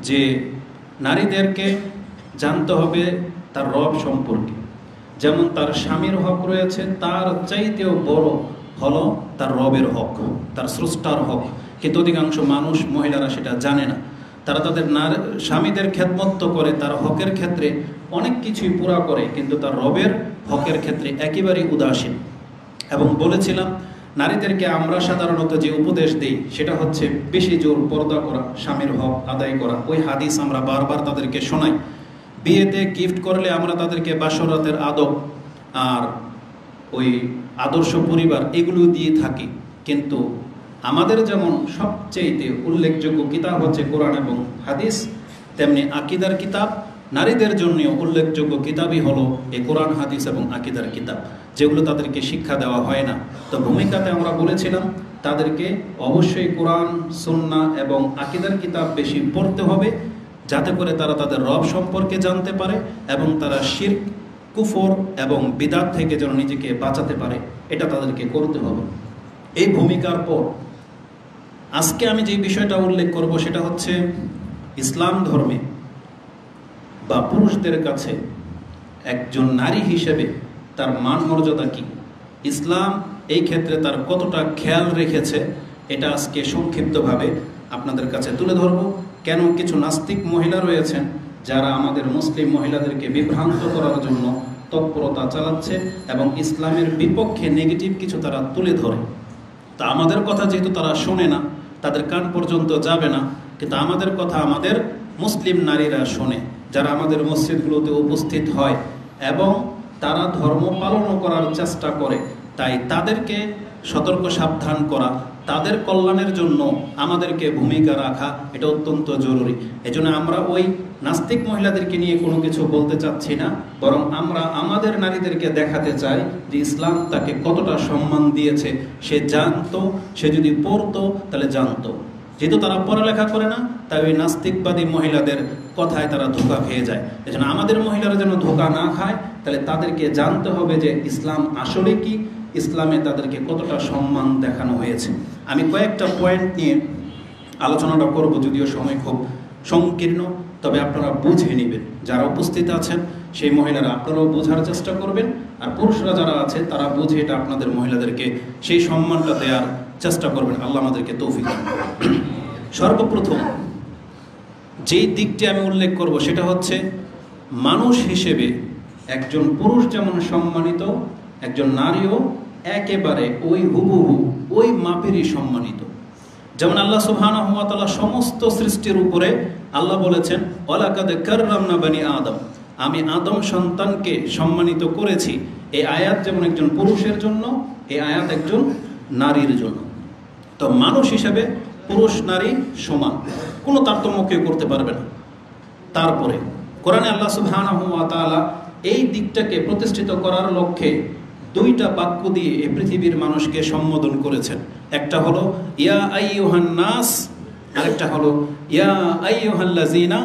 যে নারীদেরকে জানতে হবে তার রব সম্পর্কে। যেমন তার স্বামীর হক রয়েছে, তার চাইতেও বড় হলো তার রবের হক, তার স্রষ্টার হক। কিন্তু অধিকাংশ মানুষ, মহিলারা সেটা জানে না। তারা তাদের স্বামীদের খেদমত করে, তার হকের ক্ষেত্রে অনেক কিছুই পুরা করে, কিন্তু তার রবের হকের ক্ষেত্রে একেবারেই উদাসীন। এবং বলেছিলাম, নারীদেরকে আমরা সাধারণত যে উপদেশ দিই সেটা হচ্ছে বেশি জোর পর্দা করা, স্বামীর হক আদায় করা। ওই হাদিস আমরা বারবার তাদেরকে শোনাই। বিয়েতে গিফট করলে আমরা তাদেরকে বাসরাতের আদব আর ওই আদর্শ পরিবার এগুলো দিয়ে থাকি। কিন্তু আমাদের যেমন সবচেয়ে উল্লেখযোগ্য কিতাব হচ্ছে কোরআন এবং হাদিস, তেমনি আকিদার কিতাব নারীদের জন্য উল্লেখযোগ্য কিতাবই হলো এই কোরআন, হাদিস এবং আকিদার কিতাব, যেগুলো তাদেরকে শিক্ষা দেওয়া হয় না। তো ভূমিকাতে আমরা বলেছিলাম তাদেরকে অবশ্যই কোরআন, সুন্নাহ এবং আকিদার কিতাব বেশি পড়তে হবে, যাতে করে তারা তাদের রব সম্পর্কে জানতে পারে এবং তারা শিরক, কুফর এবং বিদআত থেকে যেন নিজেকে বাঁচাতে পারে, এটা তাদেরকে করতে হবে। এই ভূমিকার পর আজকে আমি যে বিষয়টা উল্লেখ করব সেটা হচ্ছে ইসলাম ধর্মে বা পুরুষদের কাছে একজন নারী হিসেবে তার মান মর্যাদা কি, ইসলাম এই ক্ষেত্রে তার কতটা খেয়াল রেখেছে, এটা আজকে সংক্ষিপ্তভাবে আপনাদের কাছে তুলে ধরব। কেন কিছু নাস্তিক মহিলা রয়েছেন যারা আমাদের মুসলিম মহিলাদেরকে বিভ্রান্ত করার জন্য তৎপরতা চালাচ্ছে এবং ইসলামের বিপক্ষে নেগেটিভ কিছু তারা তুলে ধরে। তা আমাদের কথা যেহেতু তারা শোনে না, তাদের কান পর্যন্ত যাবে না, কিন্তু আমাদের কথা আমাদের মুসলিম নারীরা শোনে, যারা আমাদের মসজিদগুলোতে উপস্থিত হয় এবং তারা ধর্ম পালন করার চেষ্টা করে। তাই তাদেরকে সতর্ক সাবধান করা, তাদের কল্যাণের জন্য আমাদেরকে ভূমিকা রাখা, এটা অত্যন্ত জরুরি। এজন্য আমরা ওই নাস্তিক মহিলাদেরকে নিয়ে কোনো কিছু বলতে চাচ্ছি না, বরং আমরা আমাদের নারীদেরকে দেখাতে চাই যে ইসলাম তাকে কতটা সম্মান দিয়েছে। সে জানতো, সে যদি পড়তো তাহলে জানতো। যেহেতু তারা পড়ালেখা করে না, তাই ওই নাস্তিকবাদী মহিলাদের কথায় তারা ধোঁকা খেয়ে যায়। এজন্য আমাদের মহিলারা যেন ধোঁকা না খায়, তাহলে তাদেরকে জানতে হবে যে ইসলাম আসলে কি, ইসলামে তাদেরকে কতটা সম্মান দেখানো হয়েছে। আমি কয়েকটা পয়েন্ট নিয়ে আলোচনাটা করব, যদিও সময় খুব সংকীর্ণ, তবে আপনারা বুঝে নেবেন। যারা উপস্থিত আছেন সেই মহিলারা আপনারাও বোঝার চেষ্টা করবেন, আর পুরুষরা যারা আছে তারা বুঝে এটা আপনাদের মহিলাদেরকে সেই সম্মানটা দেওয়ার চেষ্টা করবেন। আল্লাহ আমাদেরকে তৌফিক দান করুন। সর্বপ্রথম যেই দিকটি আমি উল্লেখ করব সেটা হচ্ছে মানুষ হিসেবে একজন পুরুষ যেমন সম্মানিত, একজন নারীও একেবারে ওই হুবহু ওই মাপেরই সম্মানিত। যেমন আল্লাহ সুবহানাহু ওয়া তাআলা সমস্ত সৃষ্টির উপরে আল্লাহ বলেছেন, ওয়ালাকাদ কাররামনা বানি আদম, আমি আদম সন্তানকে সম্মানিত করেছি। এই আয়াত যেমন একজন পুরুষের জন্য, এই আয়াত একজন নারীর জন্য। তো মানুষ হিসেবে পুরুষ নারী সমান, কোনো তারতম্য কেউ করতে পারবে না। তারপরে কোরআনে আল্লাহ সুবহানাহু ওয়া তাআলা এই দিকটাকে প্রতিষ্ঠিত করার লক্ষ্যে দুইটা বাক্য দিয়ে এই পৃথিবীর মানুষকে সম্বোধন করেছেন। একটা হলো ইয়া আইয়ুহান নাস, আরেকটা হলো ইয়া আইয়ুহাল্লাযিনা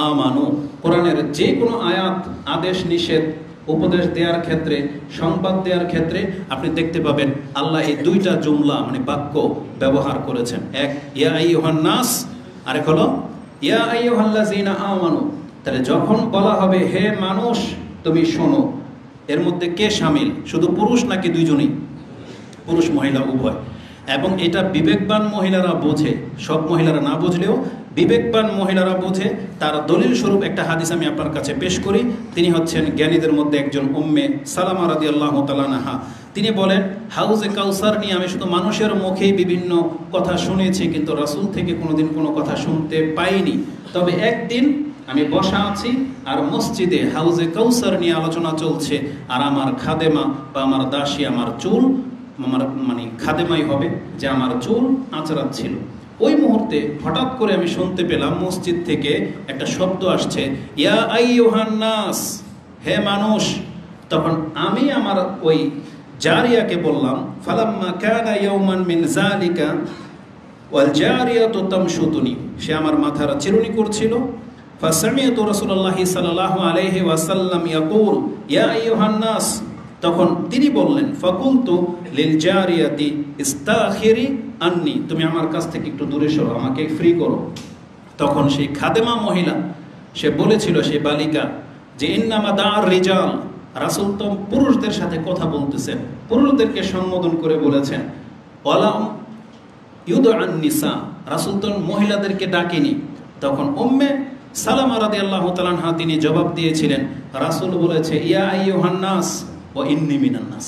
আমানু। কোরআনের যে কোনো আয়াত আদেশ নিষেধ, উপদেশ দেওয়ার ক্ষেত্রে, সংবাদ দেওয়ার ক্ষেত্রে আপনি দেখতে পাবেন আল্লাহ এই দুইটা জুমলা মানে বাক্য ব্যবহার করেছেন। এক ইয়া আইয়ুহান নাস, আরেক হলো ইয়া আইয়ুহাল্লাযিনা আমানু। তাহলে যখন বলা হবে হে মানুষ তুমি শোনো, এর মধ্যে কে শামিল? শুধু পুরুষ নাকি দুইজনই? পুরুষ মহিলা উভয়। এবং এটা বিবেকবান মহিলারা বোঝে, সব মহিলারা না বুঝলেও বিবেকবান মহিলারা বোঝে। তার দলিল স্বরূপ একটা হাদিস আমি আপনার কাছে পেশ করি। তিনি হচ্ছেন জ্ঞানীদের মধ্যে একজন উম্মে সালামা রাদিয়াল্লাহু তাআলা আনহা। তিনি বলেন, হাউজে কাউসার নিয়ে আমি শুধু মানুষের মুখেই বিভিন্ন কথা শুনেছি, কিন্তু রাসূল থেকে কোনোদিন কোনো কথা শুনতে পাইনি। তবে একদিন আমি বসা আছি আর মসজিদে হাউজে কাউসার নিয়ে আলোচনা চলছে, আর আমার খাদেমা বা আমার দাসী আমার চুল, আমার মানে খাদেমাই হবে, যে আমার চুল আঁচড়াচ্ছিল। ওই মুহূর্তে হঠাৎ করে আমি শুনতে পেলাম মসজিদ থেকে একটা শব্দ আসছে, ইয়া আইয়ুহান নাস, হে মানুষ। তখন আমি আমার ওই জারিয়াকে বললাম, ফালাম্মা কানা ইয়াওমান মিন যালিকা ওয়াল জারিয়াতু তামশুতুনি, সে আমার মাথার চিরুনি করছিল। ফাসামিআতু রাসূলুল্লাহি সাল্লাল্লাহু আলাইহি ওয়াসাল্লাম ইয়াকুল ইয়া আইয়ুহান নাস, তখন তিনি বললেন, ফাকুলতু লিল জারিয়াতি ইস্তাখিরি আন্নি, তুমি আমার কাছ থেকে একটু দূরে সরো, আমাকে ফ্রি করো। তখন সেই খাদেমা মহিলা সে বলেছিল, সেই বালিকা, যে ইন্নামা দা'আর রিজাল, রাসূল তো পুরুষদের সাথে কথা বলতেছেন, পুরুষদেরকে সম্বোধন করে বলেছেন, ওয়ালাম ইউদআন নিসা, রাসূল তো মহিলাদেরকে ডাকেনি। তখন উম্মে সালামা রাদিয়াল্লাহু তাআলা আনহা তিনি জবাব দিয়েছিলেন, রাসূল বলেছে ইয়া আইয়ুহান নাস ওয়া ইন্নী মিনান নাস,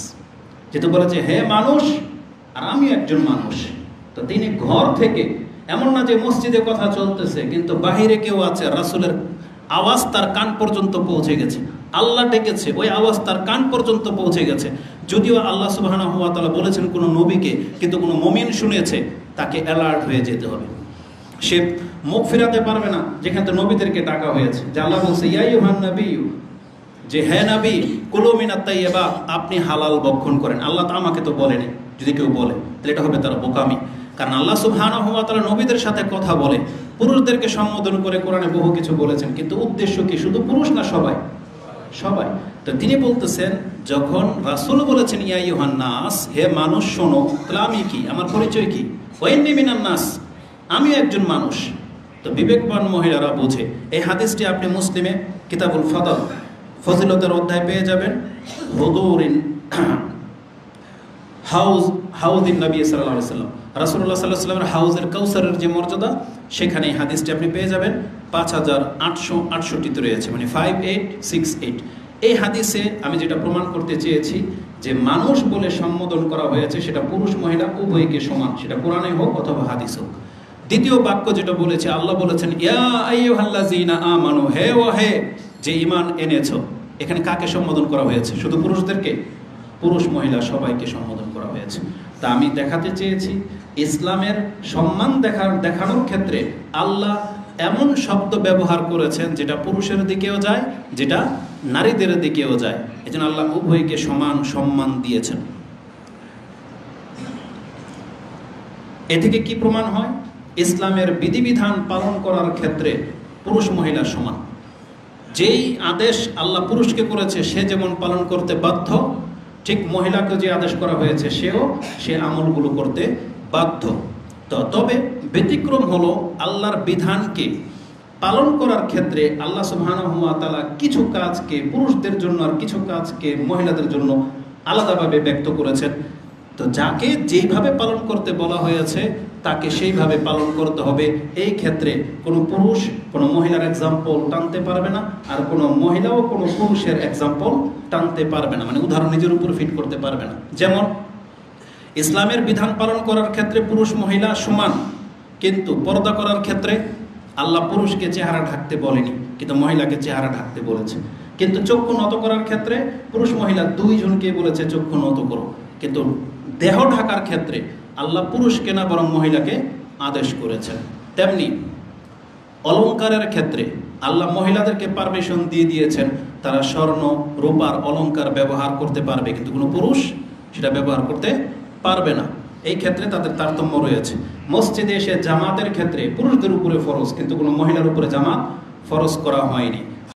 যেহেতু বলেছে হে মানুষ আর আমি একজন মানুষ। তো তিনি ঘর থেকে, এমন না যে মসজিদে কথা চলতেছে কিন্তু বাহিরে কেউ আছে, রাসূলের আওয়াজ তার কান পর্যন্ত পৌঁছে গেছে, আল্লাহ ডেকেছে, ওই আওয়াজ তার কান পর্যন্ত পৌঁছে গেছে। যদিও আল্লাহ সুবহানাহু ওয়া তাআলা বলেছেন কোনো নবীকে, কিন্তু কোনো মুমিন শুনেছে, তাকে অ্যালার্ট হয়ে যেতে হবে। সে মুখ ফেরাতে পারবে না যেখানে তো নবীদেরকে ডাকা হয়েছে, যে আল্লাহ বলছে ইয়া আইয়ুহান নাবিয়্যু, যে হে নবী কুলু মিনাত তাইয়্যিবাত, আপনি হালাল ভক্ষণ করেন। আল্লাহ তো আমাকে তো বলেনি, যদি কেউ বলে তাহলে এটা হবে তার বোকামি। কারণ আল্লাহ সুবহানাহু ওয়া তাআলা নবীদের সাথে কথা বলে, পুরুষদেরকে সম্বোধন করে কোরআনে বহু কিছু বলেছেন, কিন্তু উদ্দেশ্য কি? শুধু পুরুষ না, সবাই সবাই। তো তিনি বলতেছেন, যখন রাসূল বলেছেন ইয়া আইয়ুহান নাস, হে মানুষ শোনো, তাহলে আমি কি, আমার পরিচয় কি? ওয়া ইন্নী মিনান নাস, আমি একজন মানুষ। তো বিবেকবান মহিলারা বোঝে। এই হাদিসটি আপনি মুসলিমে কিতাবুল ফাদল, ফজিলতের অধ্যায় পেয়ে যাবেন। হুদুরিন হাউদিন নবী সাল্লাল্লাহু আলাইহি ওয়াসাল্লাম, রাসূলুল্লাহ সাল্লাল্লাহু আলাইহি ওয়াসাল্লামের হাউজের কাউসারের যে মর্যাদা, সেখানে এই হাদিসটি আপনি পেয়ে যাবেন 5868 রয়েছে, মানে 5868। এই হাদিসে আমি যেটা প্রমাণ করতে চেয়েছি, যে মানুষ বলে সম্বোধন করা হয়েছে সেটা পুরুষ মহিলা উভয়কে সমান, সেটা কোরআনে হোক অথবা হাদিস হোক। দ্বিতীয় বাক্য যেটা বলেছে, আল্লাহ বলেছেন ইয়া আইয়ুহাল্লাযীনা আমানু, হে ও হে যে ঈমান এনেছো। এখানে কাকে সম্বোধন করা হয়েছে? শুধু পুরুষদেরকে? পুরুষ মহিলা সবাইকে সম্বোধন করা হয়েছে। তা আমি দেখাতে চেয়েছি, ইসলামের সম্মান দেখানোর ক্ষেত্রে আল্লাহ এমন শব্দ ব্যবহার করেছেন যেটা পুরুষের দিকেও যায়, যেটা নারীদের দিকেও যায়। এজন্য আল্লাহ উভয়কে সমান সম্মান দিয়েছেন। এ থেকে কি প্রমাণ হয়? ইসলামের বিধিবিধান পালন করার ক্ষেত্রে পুরুষ মহিলা সমান। যেই আদেশ আল্লাহ পুরুষকে করেছে সে যেমন পালন করতে বাধ্য, ঠিক মহিলাকে যে আদেশ করা হয়েছে সেও সে আমলগুলো করতে বাধ্য। তবে ব্যতিক্রম হলো আল্লাহর বিধানকে পালন করার ক্ষেত্রে আল্লাহ সুবহানাহু ওয়া তাআলা কিছু কাজকে পুরুষদের জন্য আর কিছু কাজকে মহিলাদের জন্য আলাদাভাবে ব্যক্ত করেছেন। তো যাকে যেইভাবে পালন করতে বলা হয়েছে তাকে সেইভাবে পালন করতে হবে। এই ক্ষেত্রে কোনো পুরুষ কোনো মহিলার এক্সাম্পল টানতে পারবে না, আর কোনো মহিলাও কোনো পুরুষের এক্সাম্পল টানতে পারবে না, মানে উদাহরণ নিজের উপর ফিট করতে পারবে না। যেমন ইসলামের বিধান পালন করার ক্ষেত্রে পুরুষ মহিলা সমান, কিন্তু পর্দা করার ক্ষেত্রে আল্লাহ পুরুষকে চেহারা ঢাকতে বলেনি, কিন্তু মহিলাকে চেহারা ঢাকতে বলেছে। কিন্তু চক্ষু নত করার ক্ষেত্রে পুরুষ মহিলা দুইজনকে বলেছে চক্ষু নত করো, কিন্তু দেহ ঢাকার ক্ষেত্রে আল্লাহ পুরুষকে না বরং মহিলাকে আদেশ করেছেন। তেমনি অলংকারের ক্ষেত্রে আল্লাহ মহিলাদেরকে পারমিশন দিয়ে দিয়েছেন, তারা স্বর্ণ রূপার অলংকার ব্যবহার করতে পারবে, কিন্তু কোনো পুরুষ সেটা ব্যবহার করতে পারবে না। এই ক্ষেত্রে তাদের তারতম্য রয়েছে। মসজিদে এসে জামাতের ক্ষেত্রে পুরুষদের উপরে ফরজ, কিন্তু কোনো মহিলার উপরে জামাত ফরজ করা হয়নি।